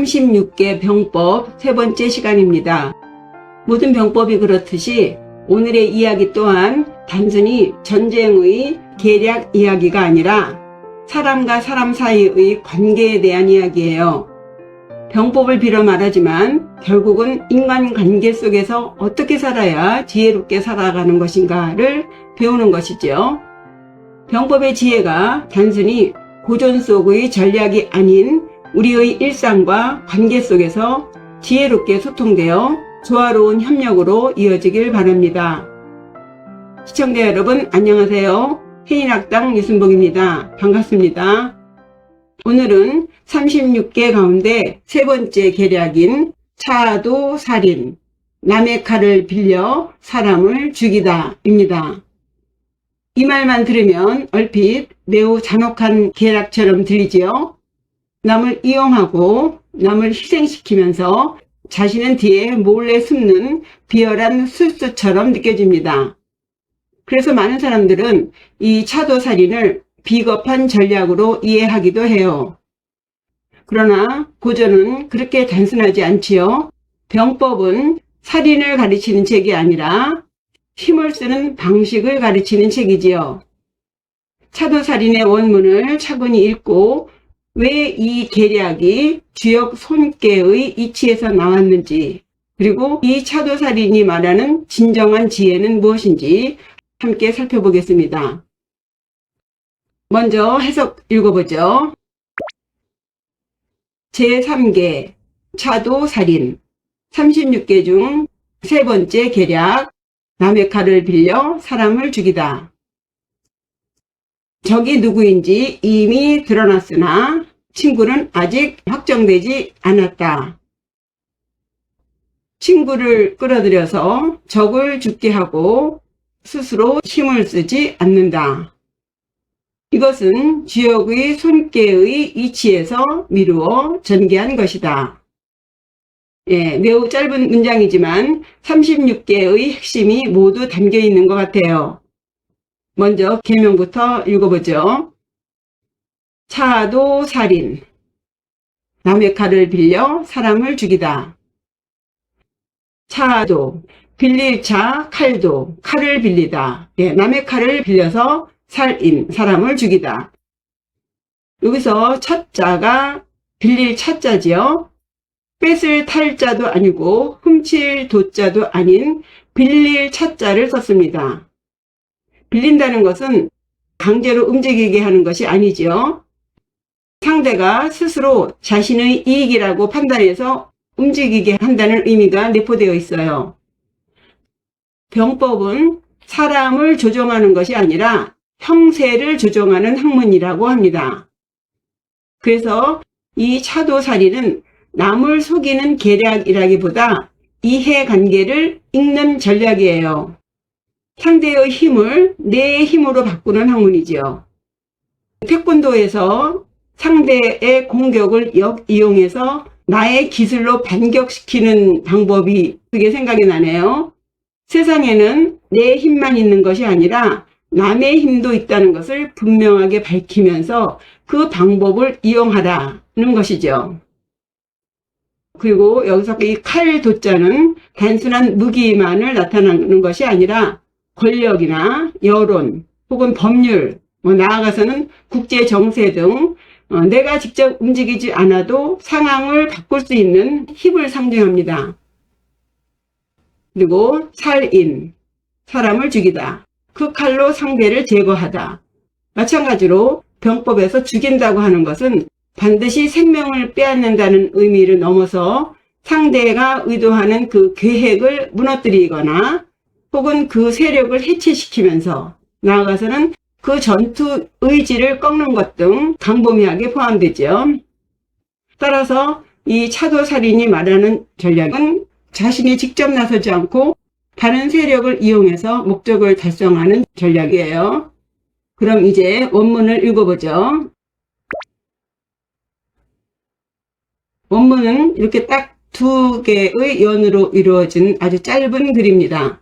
36개 병법 세 번째 시간입니다. 모든 병법이 그렇듯이 오늘의 이야기 또한 단순히 전쟁의 계략 이야기가 아니라 사람과 사람 사이의 관계에 대한 이야기예요. 병법을 빌어 말하지만 결국은 인간관계 속에서 어떻게 살아야 지혜롭게 살아가는 것인가를 배우는 것이죠. 병법의 지혜가 단순히 고전 속의 전략이 아닌 우리의 일상과 관계 속에서 지혜롭게 소통되어 조화로운 협력으로 이어지길 바랍니다. 시청자 여러분 안녕하세요. 해인학당 유순복입니다. 반갑습니다. 오늘은 36개 가운데 세 번째 계략인 차도살인, 남의 칼을 빌려 사람을 죽이다 입니다. 이 말만 들으면 얼핏 매우 잔혹한 계략처럼 들리지요. 남을 이용하고 남을 희생시키면서 자신은 뒤에 몰래 숨는 비열한 술수처럼 느껴집니다. 그래서 많은 사람들은 이 차도살인을 비겁한 전략으로 이해하기도 해요. 그러나 고전은 그렇게 단순하지 않지요. 병법은 살인을 가르치는 책이 아니라 힘을 쓰는 방식을 가르치는 책이지요. 차도살인의 원문을 차분히 읽고 왜 이 계략이 주역 손께의 이치에서 나왔는지, 그리고 이 차도살인이 말하는 진정한 지혜는 무엇인지 함께 살펴보겠습니다. 먼저 해석 읽어보죠. 제3계 차도살인, 36개 중 세 번째 계략, 남의 칼을 빌려 사람을 죽이다. 적이 누구인지 이미 드러났으나 친구는 아직 확정되지 않았다. 친구를 끌어들여서 적을 죽게 하고 스스로 힘을 쓰지 않는다. 이것은 주역의 손께의 이치에서 미루어 전개한 것이다. 매우 짧은 문장이지만 36개의 핵심이 모두 담겨 있는 것 같아요. 먼저 계명부터 읽어보죠. 차도살인, 남의 칼을 빌려 사람을 죽이다. 차도, 빌릴 차, 칼도, 칼을 빌리다. 남의 칼을 빌려서 살인, 사람을 죽이다. 여기서 첫 자가 빌릴 차자지요. 뺏을 탈자도 아니고 훔칠 도자도 아닌 빌릴 차자를 썼습니다. 빌린다는 것은 강제로 움직이게 하는 것이 아니죠. 상대가 스스로 자신의 이익이라고 판단해서 움직이게 한다는 의미가 내포되어 있어요. 병법은 사람을 조종하는 것이 아니라 형세를 조종하는 학문이라고 합니다. 그래서 이 차도살인은 남을 속이는 계략이라기보다 이해관계를 읽는 전략이에요. 상대의 힘을 내 힘으로 바꾸는 학문이지요. 태권도에서 상대의 공격을 역이용해서 나의 기술로 반격시키는 방법이 그게 생각이 나네요. 세상에는 내 힘만 있는 것이 아니라 남의 힘도 있다는 것을 분명하게 밝히면서 그 방법을 이용하라는 것이죠. 그리고 여기서 이 칼 도자는 단순한 무기만을 나타내는 것이 아니라 권력이나 여론 혹은 법률, 나아가서는 국제 정세 등 내가 직접 움직이지 않아도 상황을 바꿀 수 있는 힘을 상징합니다. 그리고 살인, 사람을 죽이다. 그 칼로 상대를 제거하다. 마찬가지로 병법에서 죽인다고 하는 것은 반드시 생명을 빼앗는다는 의미를 넘어서 상대가 의도하는 그 계획을 무너뜨리거나 혹은 그 세력을 해체시키면서 나아가서는 그 전투 의지를 꺾는 것 등 광범위하게 포함되죠. 따라서 이 차도살인이 말하는 전략은 자신이 직접 나서지 않고 다른 세력을 이용해서 목적을 달성하는 전략이에요. 그럼 이제 원문을 읽어보죠. 원문은 이렇게 딱 2개의 연으로 이루어진 아주 짧은 글입니다.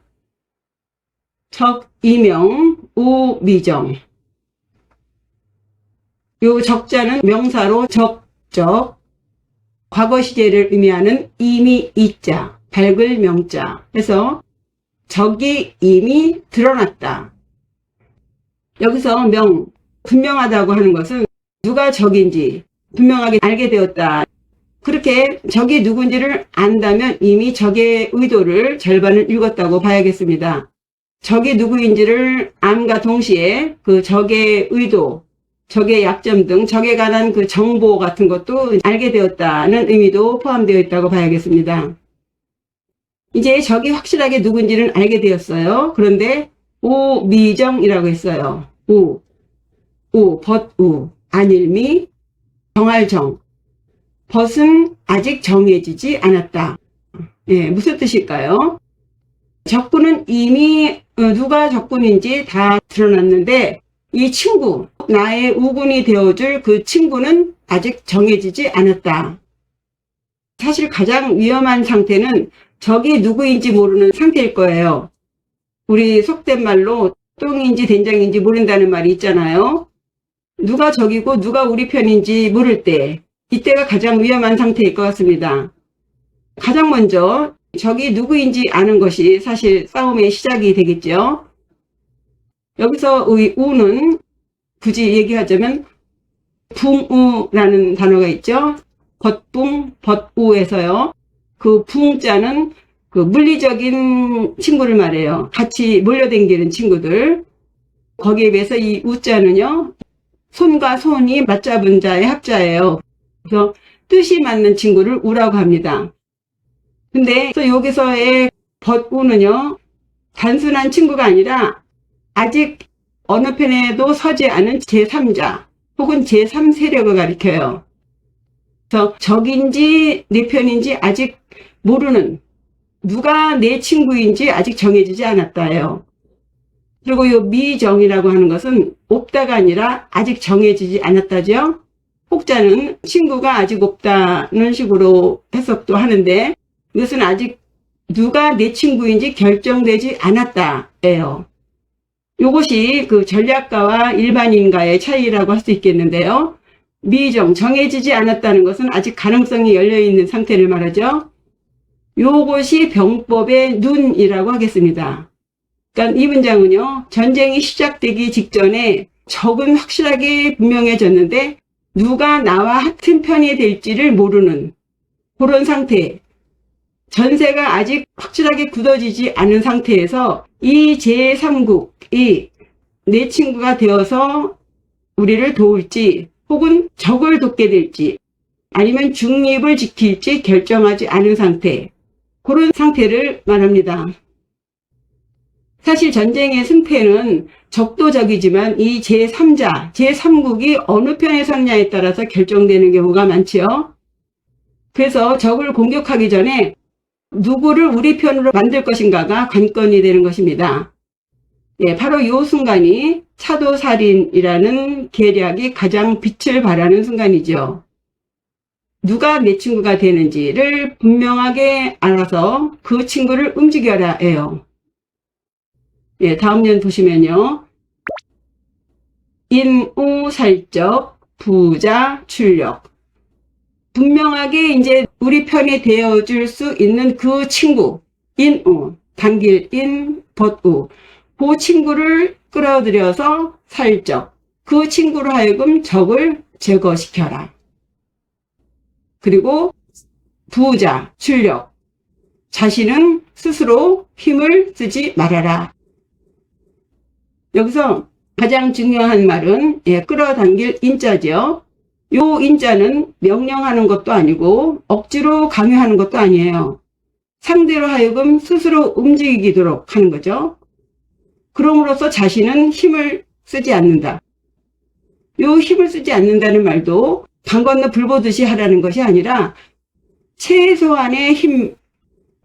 적, 이명, 우, 미정. 요 적자는 명사로 적적, 과거 시제를 의미하는 이미 이자, 밝을 명자 해서 적이 이미 드러났다. 여기서 분명하다고 하는 것은 누가 적인지 분명하게 알게 되었다. 그렇게 적이 누군지를 안다면 이미 적의 의도를 절반을 읽었다고 봐야겠습니다. 적이 누구인지를 암과 동시에 그 적의 의도, 적의 약점 등 적에 관한 그 정보 같은 것도 알게 되었다는 의미도 포함되어 있다고 봐야겠습니다. 이제 적이 확실하게 누군지는 알게 되었어요. 그런데 오미정이라고 했어요. 벗우, 안일미, 정할정. 벗은 아직 정해지지 않았다. 예, 무슨 뜻일까요? 적군은 이미 누가 적군인지 다 드러났는데 이 친구, 나의 우군이 되어줄 그 친구는 아직 정해지지 않았다. 사실 가장 위험한 상태는 적이 누구인지 모르는 상태일 거예요. 우리 속된 말로 똥인지 된장인지 모른다는 말이 있잖아요. 누가 적이고 누가 우리 편인지 모를 때, 이때가 가장 위험한 상태일 것 같습니다. 가장 먼저 적이 누구인지 아는 것이 사실 싸움의 시작이 되겠죠. 여기서 우는 굳이 얘기하자면 붕우라는 단어가 있죠. 겉붕, 벗우에서요. 그 붕자는 그 물리적인 친구를 말해요. 같이 몰려다니는 친구들. 거기에 비해서 이 우자는요. 손과 손이 맞잡은 자의 합자예요. 그래서 뜻이 맞는 친구를 우라고 합니다. 근데 여기서의 벗우는요. 단순한 친구가 아니라 아직 어느 편에도 서지 않은 제3자 혹은 제3세력을 가리켜요. 그래서 적인지 내 편인지 아직 모르는, 누가 내 친구인지 아직 정해지지 않았다예요. 그리고 이 미정이라고 하는 것은 없다가 아니라 아직 정해지지 않았다죠. 혹자는 친구가 아직 없다는 식으로 해석도 하는데 이것은 아직 누가 내 친구인지 결정되지 않았다예요. 이것이 그 전략가와 일반인과의 차이라고 할 수 있겠는데요. 미정, 정해지지 않았다는 것은 아직 가능성이 열려있는 상태를 말하죠. 요것이 병법의 눈이라고 하겠습니다. 그러니까 이 문장은요. 전쟁이 시작되기 직전에 적은 확실하게 분명해졌는데 누가 나와 같은 편이 될지를 모르는 그런 상태. 전세가 아직 확실하게 굳어지지 않은 상태에서 이 제3국이 내 친구가 되어서 우리를 도울지 혹은 적을 돕게 될지 아니면 중립을 지킬지 결정하지 않은 상태, 그런 상태를 말합니다. 사실 전쟁의 승패는 적도 적이지만 이 제3자, 제3국이 어느 편에 섰냐에 따라서 결정되는 경우가 많지요. 그래서 적을 공격하기 전에 누구를 우리 편으로 만들 것인가가 관건이 되는 것입니다. 예, 바로 이 순간이 차도살인이라는 계략이 가장 빛을 발하는 순간이죠. 누가 내 친구가 되는지를 분명하게 알아서 그 친구를 움직여라 해요. 예, 다음 년 보시면요. 인우살적, 부자, 출력. 분명하게 이제 우리 편이 되어줄 수 있는 그 친구, 인우, 당길 인, 벗우. 그 친구를 끌어들여서 살적. 그 친구로 하여금 적을 제거시켜라. 그리고 부자, 출력. 자신은 스스로 힘을 쓰지 말아라. 여기서 가장 중요한 말은 끌어당길 인자죠. 요 인자는 명령하는 것도 아니고 억지로 강요하는 것도 아니에요. 상대로 하여금 스스로 움직이도록 하는 거죠. 그럼으로써 자신은 힘을 쓰지 않는다. 요 힘을 쓰지 않는다는 말도 강 건너 불 보듯이 하라는 것이 아니라 최소한의 힘,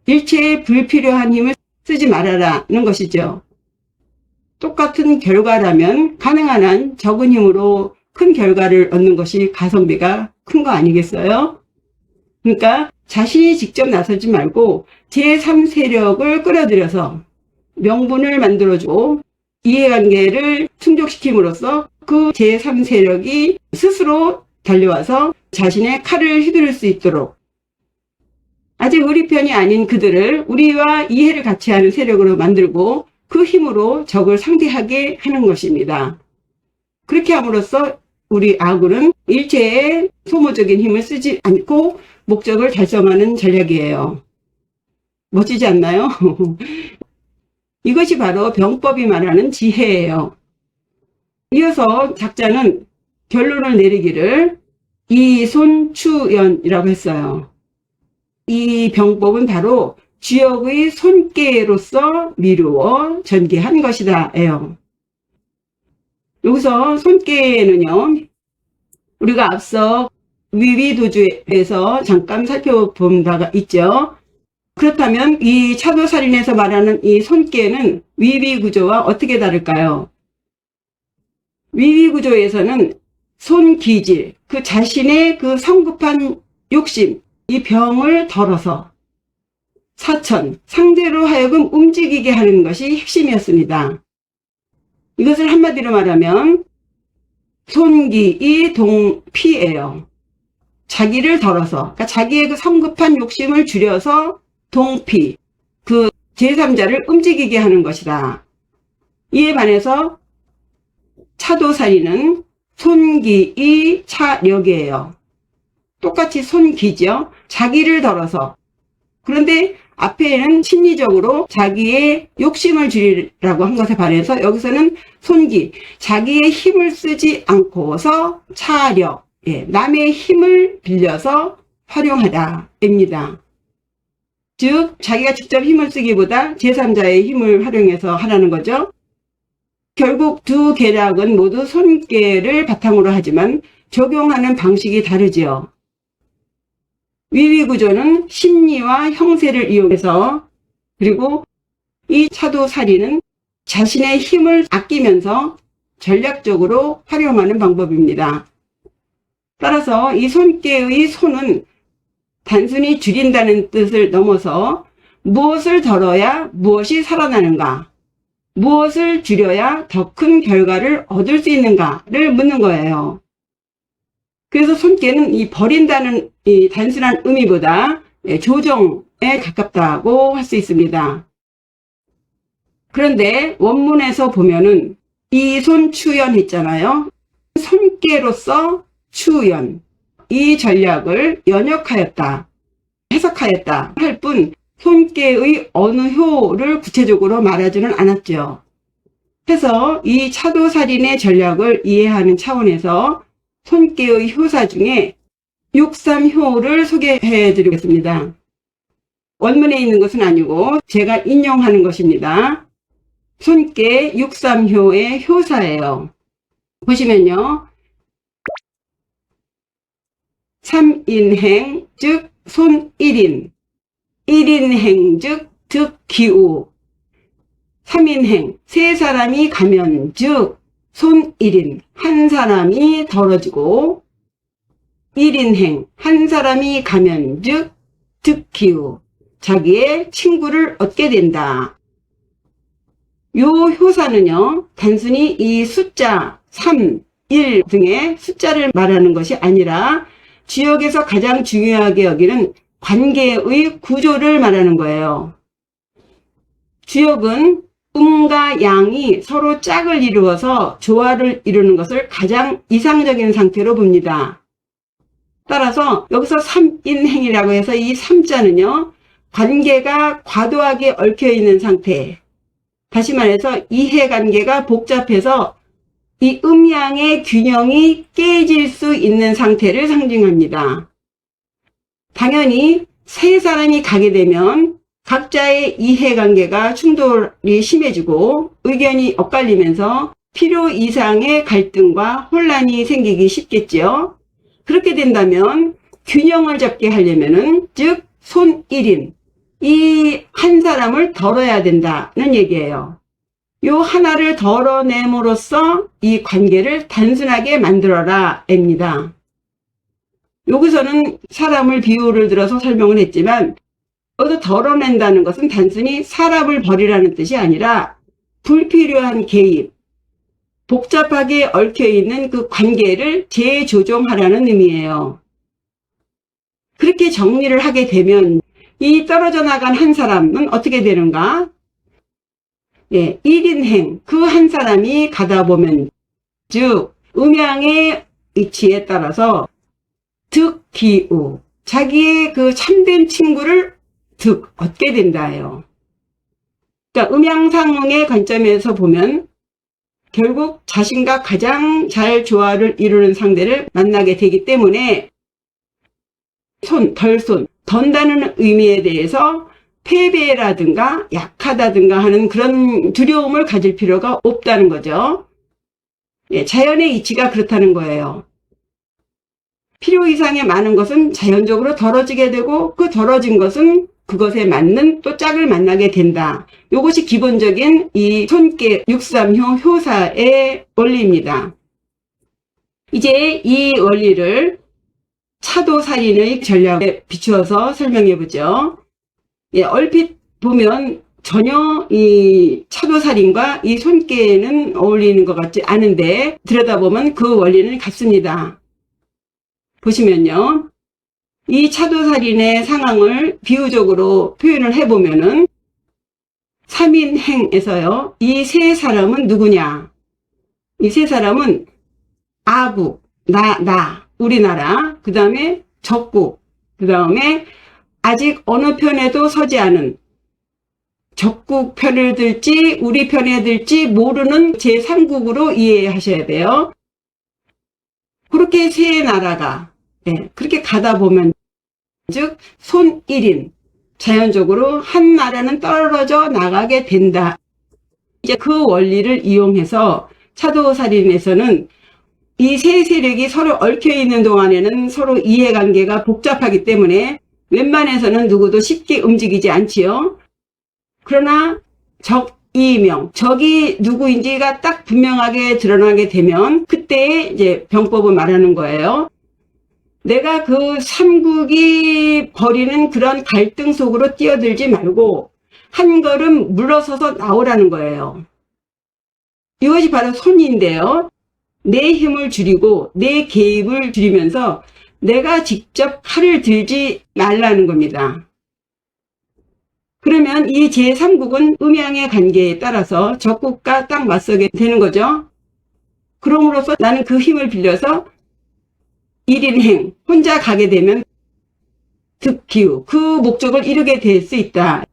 일체의 불필요한 힘을 쓰지 말아라는 것이죠. 똑같은 결과라면 가능한 한 적은 힘으로 큰 결과를 얻는 것이 가성비가 큰 거 아니겠어요? 그러니까 자신이 직접 나서지 말고 제3세력을 끌어들여서 명분을 만들어주고 이해관계를 충족시킴으로써 그 제3세력이 스스로 달려와서 자신의 칼을 휘두를 수 있도록 아직 우리 편이 아닌 그들을 우리와 이해를 같이 하는 세력으로 만들고 그 힘으로 적을 상대하게 하는 것입니다. 그렇게 함으로써 우리 아군은 일체의 소모적인 힘을 쓰지 않고 목적을 달성하는 전략이에요. 멋지지 않나요? 이것이 바로 병법이 말하는 지혜예요. 이어서 작자는 결론을 내리기를 이손추연이라고 했어요. 이 병법은 바로 주역의 손께로서 미루어 전개한 것이다 예요. 여기서 손께는요, 우리가 앞서 위위도주에서 잠깐 살펴본 바가 있죠. 그렇다면 이 차도살인에서 말하는 이 손께는 위위구조와 어떻게 다를까요? 위위구조에서는 손기질, 그 자신의 그 성급한 욕심, 이 병을 덜어서 사천, 상대로 하여금 움직이게 하는 것이 핵심이었습니다. 이것을 한마디로 말하면 손기이 동피예요. 자기를 덜어서, 그러니까 자기의 그 성급한 욕심을 줄여서 동피, 그 제3자를 움직이게 하는 것이다. 이에 반해서 차도살인은 손기이 차력이에요. 똑같이 손기죠. 자기를 덜어서. 그런데 앞에는 심리적으로 자기의 욕심을 줄이라고 한 것에 반해서 여기서는 손기, 자기의 힘을 쓰지 않고서 차력, 남의 힘을 빌려서 활용하다입니다. 즉 자기가 직접 힘을 쓰기보다 제3자의 힘을 활용해서 하라는 거죠. 결국 두 계략은 모두 손께를 바탕으로 하지만 적용하는 방식이 다르지요. 위위구조는 심리와 형세를 이용해서, 그리고 이 차도살인은 자신의 힘을 아끼면서 전략적으로 활용하는 방법입니다. 따라서 이 손께의 손은 단순히 줄인다는 뜻을 넘어서 무엇을 덜어야 무엇이 살아나는가, 무엇을 줄여야 더 큰 결과를 얻을 수 있는가를 묻는 거예요. 그래서 손께는 이 버린다는 이 단순한 의미보다 조정에 가깝다고 할 수 있습니다. 그런데 원문에서 보면은 이손추연 했잖아요. 손께로서 추연, 이 전략을 연역하였다, 해석하였다 할 뿐 손께의 어느 효를 구체적으로 말하지는 않았죠. 그래서 이 차도살인의 전략을 이해하는 차원에서 손께의 효사 중에 63효를 소개해 드리겠습니다. 원문에 있는 것은 아니고 제가 인용하는 것입니다. 손께 63효의 효사예요. 보시면요. 3인행 즉 손 1인, 1인행 즉 득기우, 3인행 세 사람이 가면 즉 손 1인 한 사람이 덜어지고, 1인행 한 사람이 가면 즉 득기우 자기의 친구를 얻게 된다. 요 효사는요 단순히 이 숫자 3, 1 등의 숫자를 말하는 것이 아니라 주역에서 가장 중요하게 여기는 관계의 구조를 말하는 거예요. 주역은 음과 양이 서로 짝을 이루어서 조화를 이루는 것을 가장 이상적인 상태로 봅니다. 따라서 여기서 3인행이라고 해서 이 3자는요 관계가 과도하게 얽혀있는 상태, 다시 말해서 이해관계가 복잡해서 이 음양의 균형이 깨질 수 있는 상태를 상징합니다. 당연히 세 사람이 가게 되면 각자의 이해관계가 충돌이 심해지고 의견이 엇갈리면서 필요 이상의 갈등과 혼란이 생기기 쉽겠지요. 그렇게 된다면 균형을 잡게 하려면은 즉 손 1인, 이 한 사람을 덜어야 된다는 얘기예요. 요 하나를 덜어냄으로써 이 관계를 단순하게 만들어라 입니다. 여기서는 사람을 비유를 들어서 설명을 했지만 여기서 덜어낸다는 것은 단순히 사람을 버리라는 뜻이 아니라 불필요한 개입, 복잡하게 얽혀있는 그 관계를 재조정하라는 의미예요. 그렇게 정리를 하게 되면 이 떨어져 나간 한 사람은 어떻게 되는가? 1인행, 그 한 사람이 가다 보면, 즉 음양의 위치에 따라서 득기우, 자기의 그 참된 친구를 얻게 된다예요. 그러니까 음양상응의 관점에서 보면 결국 자신과 가장 잘 조화를 이루는 상대를 만나게 되기 때문에 던다는 의미에 대해서 패배라든가 약하다든가 하는 그런 두려움을 가질 필요가 없다는 거죠. 자연의 이치가 그렇다는 거예요. 필요 이상의 많은 것은 자연적으로 덜어지게 되고 그 덜어진 것은 그것에 맞는 또 짝을 만나게 된다. 이것이 기본적인 이 손계 630 효사의 원리입니다. 이제 이 원리를 차도살인의 전략에 비추어서 설명해 보죠. 얼핏 보면 전혀 이 차도살인과 이 손계는 어울리는 것 같지 않은데 들여다보면 그 원리는 같습니다. 보시면요. 이 차도살인의 상황을 비유적으로 표현을 해보면은 3인행에서요. 이 세 사람은 누구냐? 이 세 사람은 아국, 우리나라, 그 다음에 적국, 그 다음에 아직 어느 편에도 서지 않은 적국 편을 들지 우리 편에 들지 모르는 제3국으로 이해하셔야 돼요. 그렇게 세 나라가 그렇게 가다 보면 즉 손 1인 자연적으로 한 나라는 떨어져 나가게 된다. 이제 그 원리를 이용해서 차도살인에서는 이 세 세력이 서로 얽혀있는 동안에는 서로 이해관계가 복잡하기 때문에 웬만해서는 누구도 쉽게 움직이지 않지요. 그러나 적이명, 적이 누구인지가 딱 분명하게 드러나게 되면 그때 이제 병법을 말하는 거예요. 내가 그 삼국이 벌이는 그런 갈등 속으로 뛰어들지 말고 한 걸음 물러서서 나오라는 거예요. 이것이 바로 손인데요. 내 힘을 줄이고 내 개입을 줄이면서 내가 직접 칼을 들지 말라는 겁니다. 그러면 이 제3국은 음양의 관계에 따라서 적국과 딱 맞서게 되는 거죠. 그럼으로써 나는 그 힘을 빌려서 1인행, 혼자 가게 되면 득기우, 그 목적을 이루게 될 수 있다.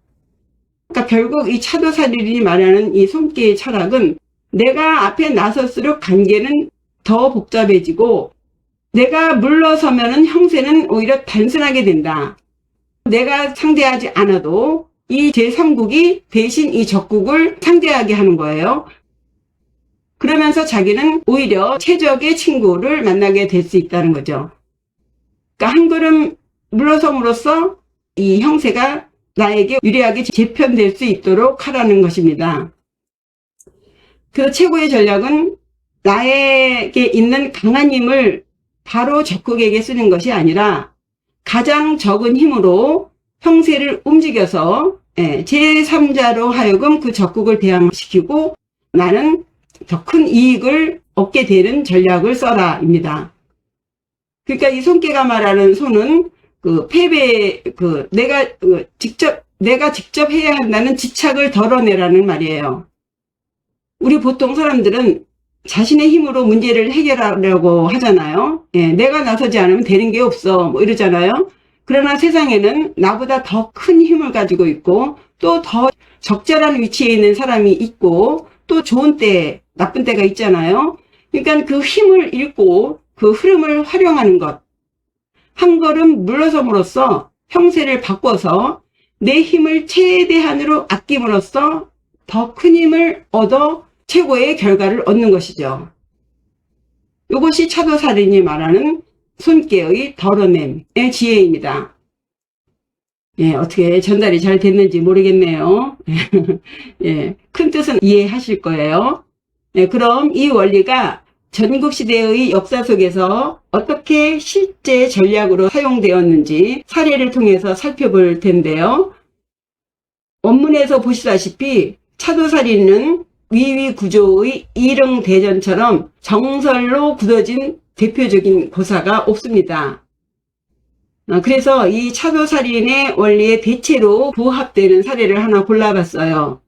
그러니까 결국 이 차도살인이 말하는 이 손계의 철학은 내가 앞에 나설수록 관계는 더 복잡해지고 내가 물러서면은 형세는 오히려 단순하게 된다. 내가 상대하지 않아도 이 제3국이 대신 이 적국을 상대하게 하는 거예요. 그러면서 자기는 오히려 최적의 친구를 만나게 될 수 있다는 거죠. 그러니까 한 걸음 물러섬으로써 이 형세가 나에게 유리하게 재편될 수 있도록 하라는 것입니다. 그 최고의 전략은 나에게 있는 강한 힘을 바로 적국에게 쓰는 것이 아니라 가장 적은 힘으로 형세를 움직여서 제3자로 하여금 그 적국을 대항시키고 나는 더 큰 이익을 얻게 되는 전략을 써라입니다. 그러니까 이 손계가 말하는 손은 그 패배, 내가 직접 해야 한다는 집착을 덜어내라는 말이에요. 우리 보통 사람들은 자신의 힘으로 문제를 해결하려고 하잖아요. 내가 나서지 않으면 되는 게 없어 뭐 이러잖아요. 그러나 세상에는 나보다 더 큰 힘을 가지고 있고 또 더 적절한 위치에 있는 사람이 있고 또 좋은 때 나쁜 때가 있잖아요. 그러니까 그 힘을 잃고 그 흐름을 활용하는 것, 한 걸음 물러섬으로써 형세를 바꿔서 내 힘을 최대한으로 아낌으로써 더 큰 힘을 얻어 최고의 결과를 얻는 것이죠. 이것이 차도살인이 말하는 손계의 덜어냄의 지혜입니다. 어떻게 전달이 잘 됐는지 모르겠네요. 큰 뜻은 이해하실 거예요. 그럼 이 원리가 전국시대의 역사 속에서 어떻게 실제 전략으로 사용되었는지 사례를 통해서 살펴볼 텐데요. 원문에서 보시다시피 차도살인은 위위 구조의 일흥대전처럼 정설로 굳어진 대표적인 고사가 없습니다. 그래서 이 차도살인의 원리에 대체로 부합되는 사례를 하나 골라봤어요.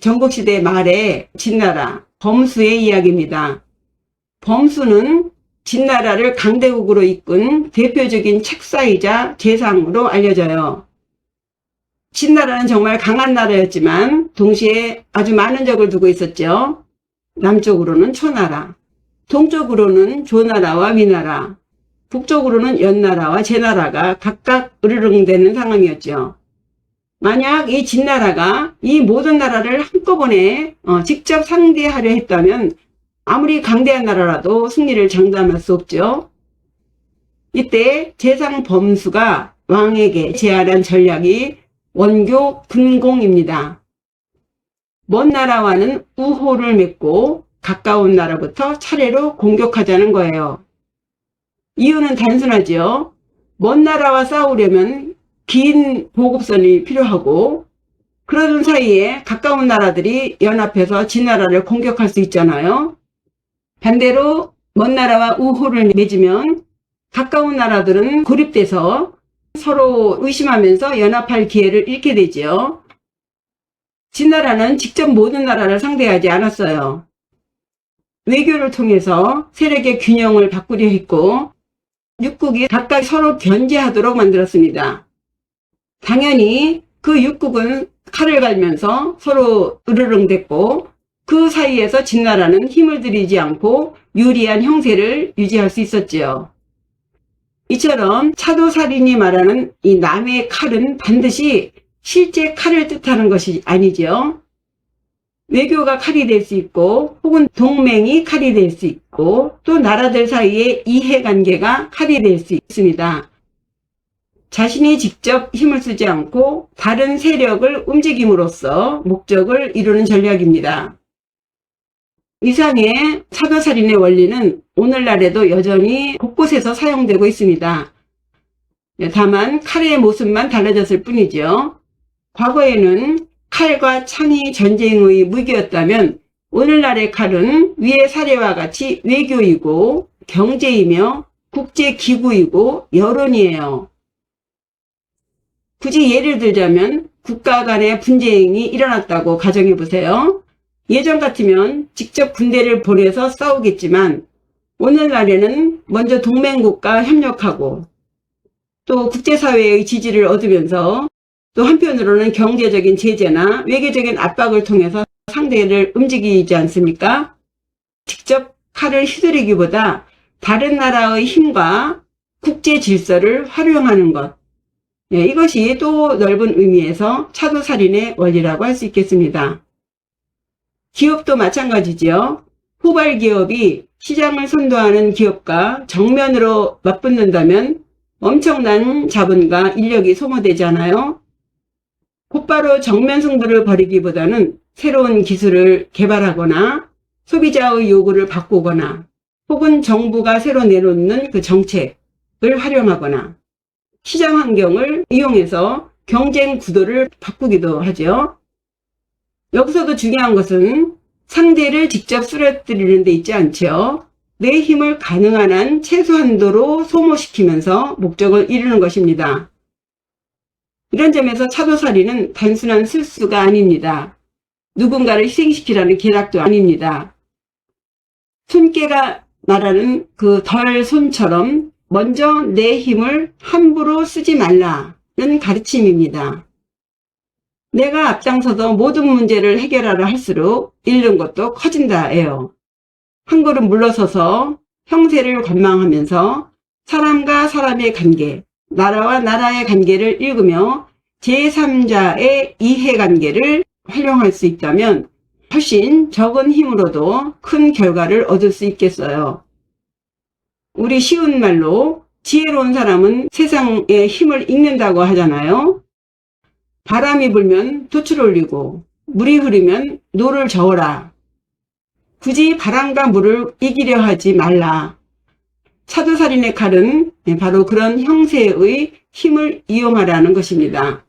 전국시대 말에 진나라, 범수의 이야기입니다. 범수는 진나라를 강대국으로 이끈 대표적인 책사이자 재상으로 알려져요. 진나라는 정말 강한 나라였지만 동시에 아주 많은 적을 두고 있었죠. 남쪽으로는 초나라, 동쪽으로는 조나라와 위나라, 북쪽으로는 연나라와 제나라가 각각 으르렁대는 상황이었죠. 만약 이 진나라가 이 모든 나라를 한꺼번에 직접 상대하려 했다면 아무리 강대한 나라라도 승리를 장담할 수 없죠. 이때 재상 범수가 왕에게 제안한 전략이 원교 군공입니다. 먼 나라와는 우호를 맺고 가까운 나라부터 차례로 공격하자는 거예요. 이유는 단순하죠. 먼 나라와 싸우려면 긴 보급선이 필요하고 그러던 사이에 가까운 나라들이 연합해서 진나라를 공격할 수 있잖아요. 반대로 먼 나라와 우호를 맺으면 가까운 나라들은 고립돼서 서로 의심하면서 연합할 기회를 잃게 되죠. 진나라는 직접 모든 나라를 상대하지 않았어요. 외교를 통해서 세력의 균형을 바꾸려 했고 육국이 각각 서로 견제하도록 만들었습니다. 당연히 그 육국은 칼을 갈면서 서로 으르렁댔고 그 사이에서 진나라는 힘을 들이지 않고 유리한 형세를 유지할 수 있었지요. 이처럼 차도살인이 말하는 이 남의 칼은 반드시 실제 칼을 뜻하는 것이 아니죠. 외교가 칼이 될 수 있고 혹은 동맹이 칼이 될 수 있고 또 나라들 사이의 이해관계가 칼이 될 수 있습니다. 자신이 직접 힘을 쓰지 않고 다른 세력을 움직임으로써 목적을 이루는 전략입니다. 이상의 차도살인의 원리는 오늘날에도 여전히 곳곳에서 사용되고 있습니다. 다만 칼의 모습만 달라졌을 뿐이죠. 과거에는 칼과 창이 전쟁의 무기였다면 오늘날의 칼은 위의 사례와 같이 외교이고 경제이며 국제기구이고 여론이에요. 굳이 예를 들자면 국가 간의 분쟁이 일어났다고 가정해보세요. 예전 같으면 직접 군대를 보내서 싸우겠지만 오늘날에는 먼저 동맹국과 협력하고 또 국제사회의 지지를 얻으면서 또 한편으로는 경제적인 제재나 외교적인 압박을 통해서 상대를 움직이지 않습니까? 직접 칼을 휘두르기보다 다른 나라의 힘과 국제 질서를 활용하는 것. 이것이 또 넓은 의미에서 차도살인의 원리라고 할 수 있겠습니다. 기업도 마찬가지죠. 후발 기업이 시장을 선도하는 기업과 정면으로 맞붙는다면 엄청난 자본과 인력이 소모되잖아요. 곧바로 정면 승부를 벌이기보다는 새로운 기술을 개발하거나 소비자의 요구를 바꾸거나 혹은 정부가 새로 내놓는 그 정책을 활용하거나 시장 환경을 이용해서 경쟁 구도를 바꾸기도 하죠. 여기서도 중요한 것은 상대를 직접 쓰러뜨리는 데 있지 않죠. 내 힘을 가능한 한 최소한도로 소모시키면서 목적을 이루는 것입니다. 이런 점에서 차도살인은 단순한 술수가 아닙니다. 누군가를 희생시키라는 계략도 아닙니다. 손깨가 말하는 그 덜 손처럼 먼저 내 힘을 함부로 쓰지 말라는 가르침입니다. 내가 앞장서서 모든 문제를 해결하려 할수록 잃는 것도 커진다예요. 한 걸음 물러서서 형세를 관망하면서 사람과 사람의 관계, 나라와 나라의 관계를 읽으며 제3자의 이해관계를 활용할 수 있다면 훨씬 적은 힘으로도 큰 결과를 얻을 수 있겠어요. 우리 쉬운 말로 지혜로운 사람은 세상의 힘을 읽는다고 하잖아요. 바람이 불면 돛을 올리고 물이 흐르면 노를 저어라. 굳이 바람과 물을 이기려 하지 말라. 차도살인의 칼은 바로 그런 형세의 힘을 이용하라는 것입니다.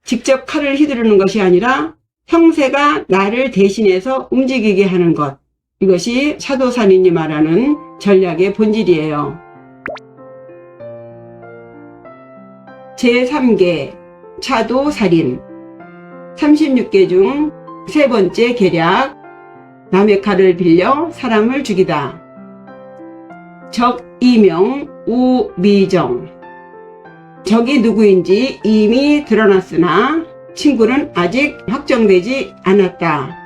직접 칼을 휘두르는 것이 아니라 형세가 나를 대신해서 움직이게 하는 것. 이것이 차도살인이 말하는 전략의 본질이에요. 제3계 차도살인. 36계 중 세 번째 계략. 남의 칼을 빌려 사람을 죽이다. 적이명 우미정. 적이 누구인지 이미 드러났으나 친구는 아직 확정되지 않았다.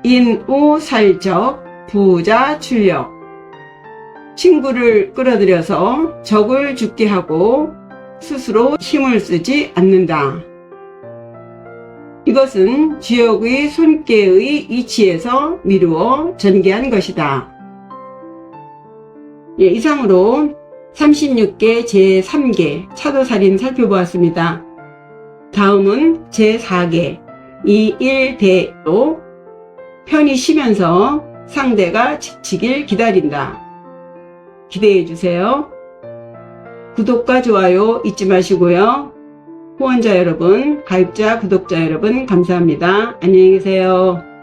인우살적 부자 출력. 친구를 끌어들여서 적을 죽게 하고 스스로 힘을 쓰지 않는다. 이것은 지역의 손께의 이치에서 미루어 전개한 것이다. 이상으로 36계 제3계 차도살인 살펴보았습니다. 다음은 제4계 2.1대로 편히 쉬면서 상대가 지치길 기다린다. 기대해주세요. 구독과 좋아요 잊지 마시고요. 후원자 여러분, 가입자, 구독자 여러분 감사합니다. 안녕히 계세요.